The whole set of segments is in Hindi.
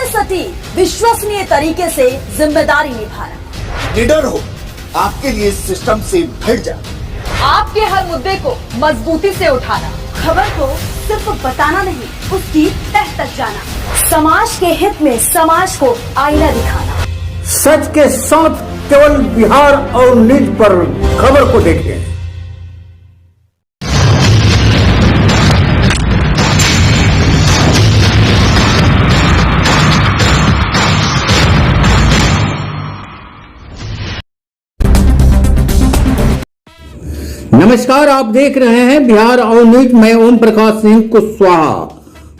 सटीक विश्वसनीय तरीके से जिम्मेदारी निभाना। निडर हो, आपके लिए सिस्टम से भिड़ जा। आपके हर मुद्दे को मजबूती से उठाना, खबर को सिर्फ बताना नहीं, उसकी तह तक जाना, समाज के हित में समाज को आईना दिखाना। सच के साथ केवल बिहार और न्यूज पर खबर को देखें। नमस्कार, आप देख रहे हैं बिहार और न्यूज। मैं ओम प्रकाश सिंह कुशवाहा।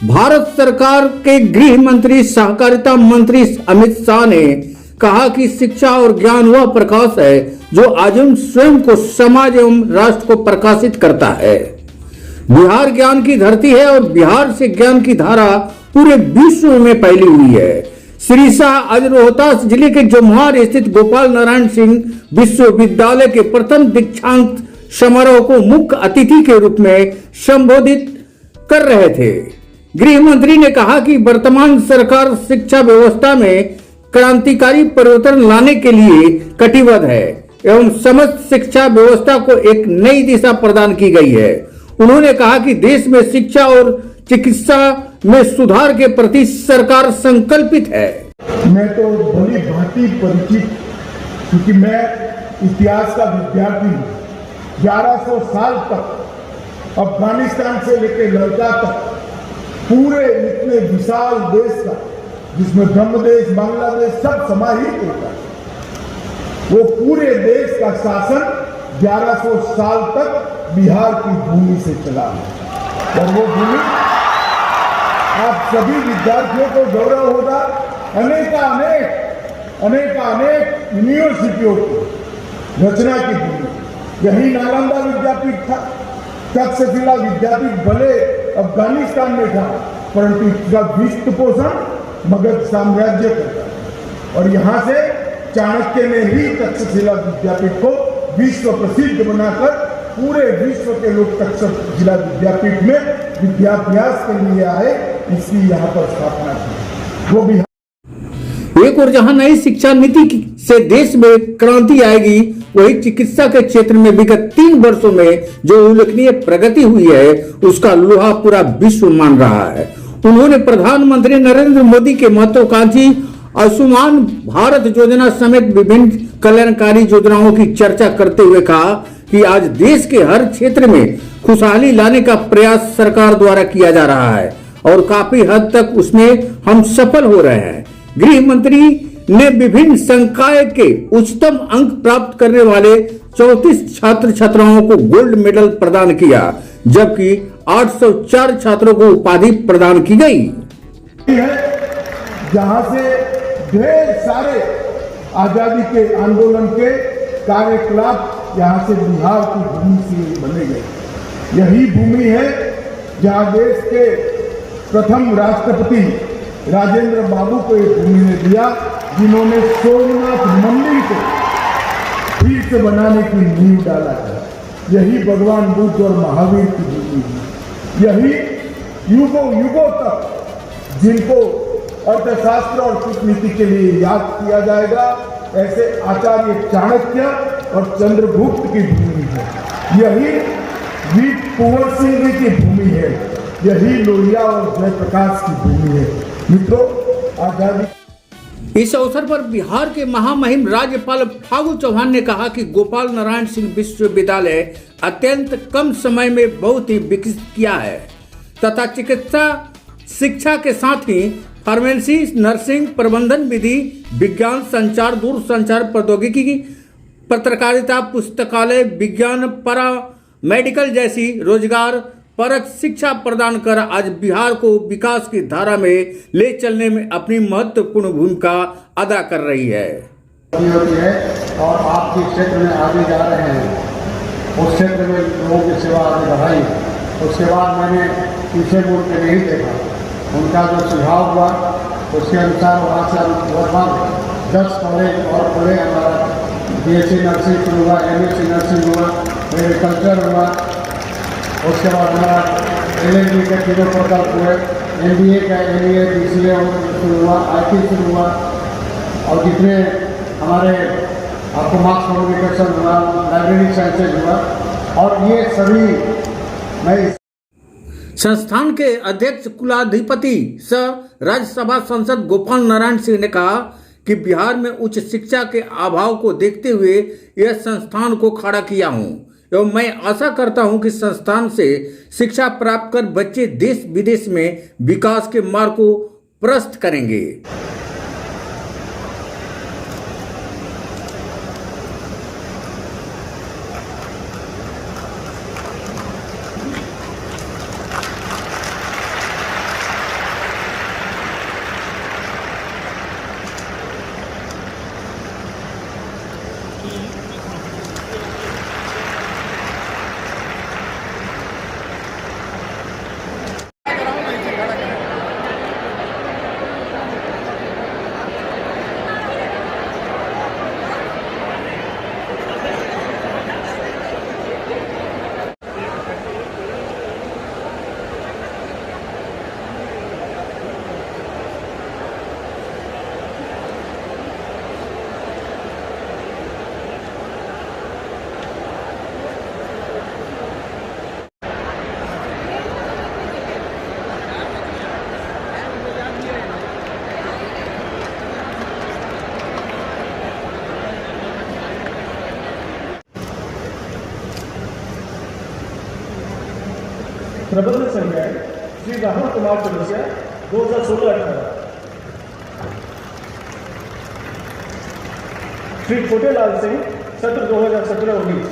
भारत सरकार के गृह मंत्री सहकारिता मंत्री अमित शाह ने कहा कि शिक्षा और ज्ञान वह प्रकाश है जो आजीवन स्वयं को समाज एवं राष्ट्र को प्रकाशित करता है। बिहार ज्ञान की धरती है और बिहार से ज्ञान की धारा पूरे विश्व में फैली हुई है। श्री शाह आज रोहतास जिले के जमुहार स्थित गोपाल नारायण सिंह विश्वविद्यालय के प्रथम दीक्षांत समारोह को मुख्य अतिथि के रूप में संबोधित कर रहे थे। गृह मंत्री ने कहा कि वर्तमान सरकार शिक्षा व्यवस्था में क्रांतिकारी परिवर्तन लाने के लिए कटिबद्ध है एवं समस्त शिक्षा व्यवस्था को एक नई दिशा प्रदान की गई है। उन्होंने कहा कि देश में शिक्षा और चिकित्सा में सुधार के प्रति सरकार संकल्पित है। मैं तो भली भांति परिचित, क्योंकि मैं इतिहास का विद्यार्थी हूँ। 1100 साल तक अफगानिस्तान से लेकर लड़का तक पूरे इतने विशाल देश का, जिसमें ब्रह्मदेश बांग्लादेश सब समाहित होता है, वो पूरे देश का शासन 1100 साल तक बिहार की भूमि से चला है। और वो भूमि आप सभी विद्यार्थियों को गौरव होगा। अनेक यूनिवर्सिटियों की रचना की भूमि यही नालंदा विद्यापीठ था। तक्षशिला विद्यापीठ भले अफगानिस्तान में था, परंतु इसका वित्त पोषण मगध साम्राज्य करता। और यहाँ से चाणक्य ने ही तक्षशिला विद्यापीठ को विश्व प्रसिद्ध बनाकर पूरे विश्व के लोग तक्षशिला विद्यापीठ में विद्याभ्यास के लिए आए, इसकी यहाँ पर स्थापना की। वो भी एक और जहां नई शिक्षा नीति से देश में क्रांति आएगी, वही चिकित्सा के क्षेत्र में विगत 3 वर्षों में जो उल्लेखनीय प्रगति हुई है, उसका लोहा पूरा विश्व मान रहा है। उन्होंने प्रधानमंत्री नरेंद्र मोदी के महत्वाकांक्षी आयुष्मान भारत योजना समेत विभिन्न कल्याणकारी योजनाओं की चर्चा करते हुए कहा कि आज देश के हर क्षेत्र में खुशहाली लाने का प्रयास सरकार द्वारा किया जा रहा है और काफी हद तक उसमें हम सफल हो रहे हैं। गृह मंत्री ने विभिन्न संकाय के उच्चतम अंक प्राप्त करने वाले 34 छात्र छात्राओं को गोल्ड मेडल प्रदान किया, जबकि 804 छात्रों को उपाधि प्रदान की गई। जहां से ढेर सारे आजादी के आंदोलन के कार्यकलाप यहाँ से बिहार की भूमि से बने गए। यही भूमि है जहां देश के प्रथम राष्ट्रपति राजेंद्र बाबू को एक भूमि ने दिया, जिन्होंने सोमनाथ मंदिर को फिर से बनाने की नींव डाला है। यही भगवान बुद्ध और महावीर की भूमि है। यही युगों तक जिनको अर्थशास्त्र और कूटनीति के लिए याद किया जाएगा, ऐसे आचार्य चाणक्य और चंद्रगुप्त की भूमि है। यही वीर कुंवर सिंह की भूमि है। यही लोहिया और जयप्रकाश की भूमि है। मित्रों, आजादी। इस अवसर पर बिहार के महामहिम राज्यपाल फागू चौहान ने कहा कि गोपाल नारायण सिंह विश्वविद्यालय अत्यंत कम समय में बहुत ही विकसित किया है तथा चिकित्सा शिक्षा के साथ ही फार्मेसी, नर्सिंग, प्रबंधन विधि, विज्ञान, संचार, दूरसंचार प्रौद्योगिकी, पत्रकारिता, पुस्तकालय विज्ञान, पैरा मेडिकल जैसी रोजगार परक शिक्षा प्रदान कर आज बिहार को विकास की धारा में ले चलने में अपनी महत्वपूर्ण भूमिका अदा कर रही है। और आप जिस क्षेत्र में आगे जा रहे हैं उस क्षेत्र में लोगों की सेवा आगे बढ़ाई। उसके बाद मैंने पीछे मुड़ के नहीं देखा, उनका जो सुझाव हुआ उसके अनुसार वहाँ से लगभग 10 कॉलेज और खुले। हमारा BSc नर्सिंग शुरू हुआ, MSc नर्सिंग हुआ, एग्रीकल्चर हुआ, उसके बाद हमारा LLB के 3 प्रकल्प हुए, MBA का MBA BCA शुरू हुआ, IT शुरू हुआ, और जितने हमारे आपको मास कम्युनिकेशन हुआ, लाइब्रेरी साइंसेज हुआ, और ये सभी मैं संस्थान के अध्यक्ष कुलाधिपति सह राज्यसभा सांसद गोपाल नारायण सिंह ने कहा कि बिहार में उच्च शिक्षा के अभाव को देखते हुए यह संस्थान को खड़ा किया हूं एवं मैं आशा करता हूं कि संस्थान से शिक्षा प्राप्त कर बच्चे देश विदेश में विकास के मार्ग को प्रशस्त करेंगे। प्रबंध संज्ञा श्री राहुल कुमार चौरसिया 2016-18, श्री छोटेलाल सिंह सत्र 2017-19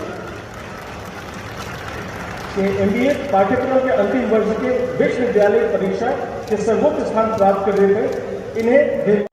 के MBA पाठ्यक्रम के अंतिम वर्ष के विश्वविद्यालय परीक्षा के सर्वोच्च स्थान प्राप्त करने में इन्हें